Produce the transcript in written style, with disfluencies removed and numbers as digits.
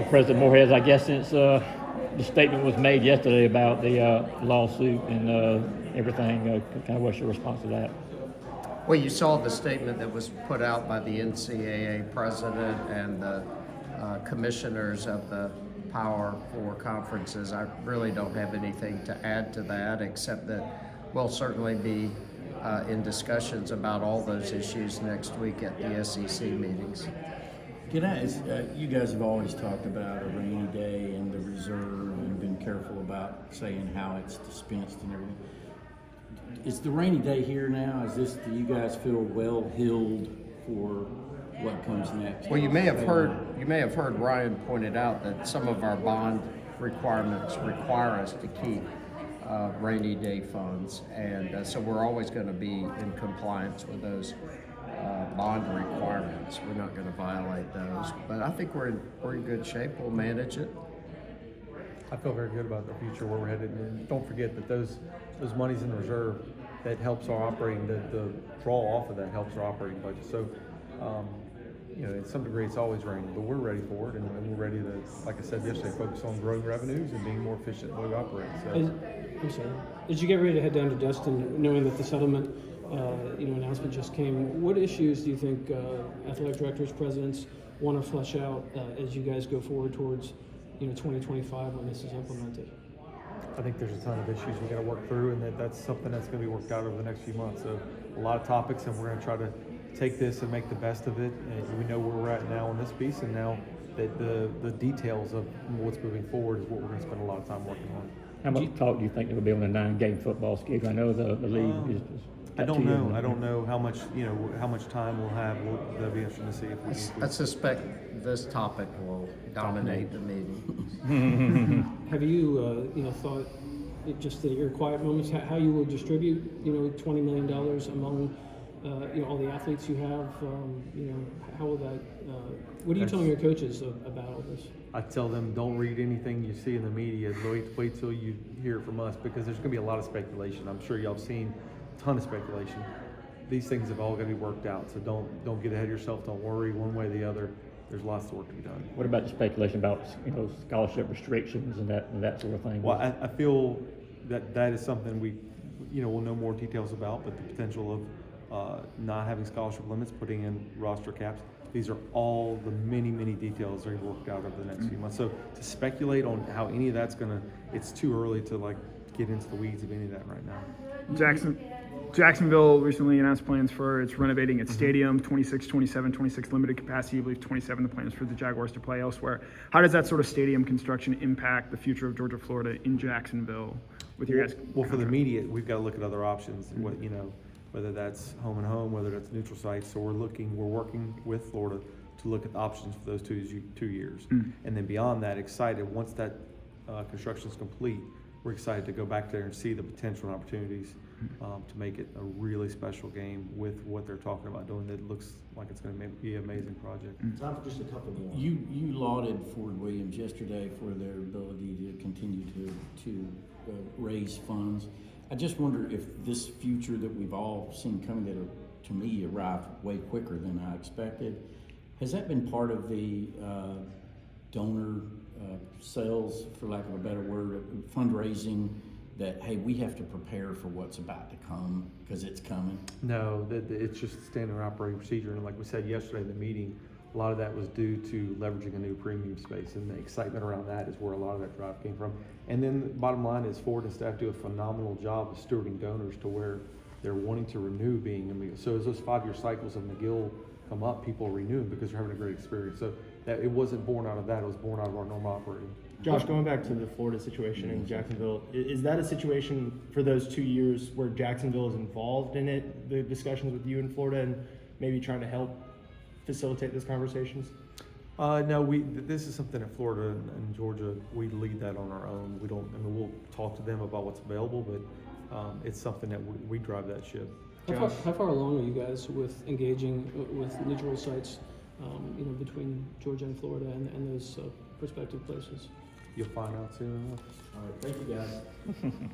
President Morehead, I guess since the statement was made yesterday about the lawsuit and everything, kind of what's your response to that? Well, you saw the statement that was put out by the NCAA president and the commissioners of the Power Four conferences. I really don't have anything to add to that, except that we'll certainly be in discussions about all those issues next week at the SEC meetings. Can I ask, you guys have always talked about a rainy day and the reserve and been careful about saying how it's dispensed and everything. Is the rainy day here now? Do you guys feel well heeled for what comes next? Well, you may have heard Ryan pointed out that some of our bond requirements require us to keep rainy day funds, and so we're always going to be in compliance with those bond requirements. We're not going to violate those, but I think we're in good shape. We'll manage it. I feel very good about the future where we're headed, and don't forget that those monies in reserve that helps our operating. The draw off of that helps our operating budget. So, in some degree, it's always raining, but we're ready for it, and we're ready to, like I said yesterday, focus on growing revenues and being more efficient in the way we operate. So, I'm sorry. As you get ready to head down to Destin, knowing that the settlement announcement just came, what issues do you think athletic directors, presidents want to flesh out as you guys go forward towards 2025 when this is implemented? I think there's a ton of issues we got to work through, and that's something that's going to be worked out over the next few months. So a lot of topics, and we're going to try to take this and make the best of it. And we know where we're at now on this piece, and now that the details of what's moving forward is what we're going to spend a lot of time working on. How much talk do you think there will be on the 9-game football schedule? I know the league is I don't know. I don't know how much how much time we'll have. That'll be interesting to see if we can. I suspect this topic will dominate the meeting. Have you thought, just in your quiet moments, how you will distribute $20 million among all the athletes you have? How will that? What are you telling your coaches about all this? I tell them, don't read anything you see in the media. Wait till you hear from us, because there's going to be a lot of speculation. I'm sure y'all have seen a ton of speculation. These things have all got to be worked out. So don't get ahead of yourself. Don't worry one way or the other. There's lots of work to be done. What about the speculation about scholarship restrictions and that sort of thing? Well, I feel that is something we'll know more details about, but the potential of not having scholarship limits, putting in roster caps. These are all the many details that are worked out over the next few months. So to speculate on how any of that's it's too early to get into the weeds of any of that right now. Jacksonville recently announced plans for its renovating its stadium, 26 limited capacity, I believe 27 the plans for the Jaguars to play elsewhere. How does that sort of stadium construction impact the future of Georgia, Florida in Jacksonville with your guys? Well, for the immediate, we've got to look at other options. Whether that's home and home, whether that's neutral sites. So we're working with Florida to look at the options for those 2 years. And then beyond that, excited, once that construction is complete, we're excited to go back there and see the potential and opportunities to make it a really special game with what they're talking about doing. It looks like it's going to be an amazing project. Time for just a couple more. You lauded Ford Williams yesterday for their ability to continue to raise funds. I just wonder if this future that we've all seen coming, that to me arrived way quicker than I expected, has that been part of the donor sales, for lack of a better word, fundraising, that, hey, we have to prepare for what's about to come because it's coming? No, it's just standard operating procedure. And like we said yesterday in the meeting, a lot of that was due to leveraging a new premium space, and the excitement around that is where a lot of that drive came from. And then the bottom line is Ford and staff do a phenomenal job of stewarding donors to where they're wanting to renew being McGill. So as those 5-year cycles of McGill come up, people are renewing because they're having a great experience. So that it wasn't born out of that, it was born out of our normal operating. Josh, going back to the Florida situation in Jacksonville, is that a situation for those 2 years where Jacksonville is involved in it, the discussions with you in Florida, and maybe trying to help facilitate those conversations? No, this is something in Florida and Georgia, we lead that on our own. We'll talk to them about what's available, but it's something that we drive that ship. How far along are you guys with engaging with neutral sites, between Georgia and Florida and those prospective places? You'll find out soon enough. All right, thank you guys.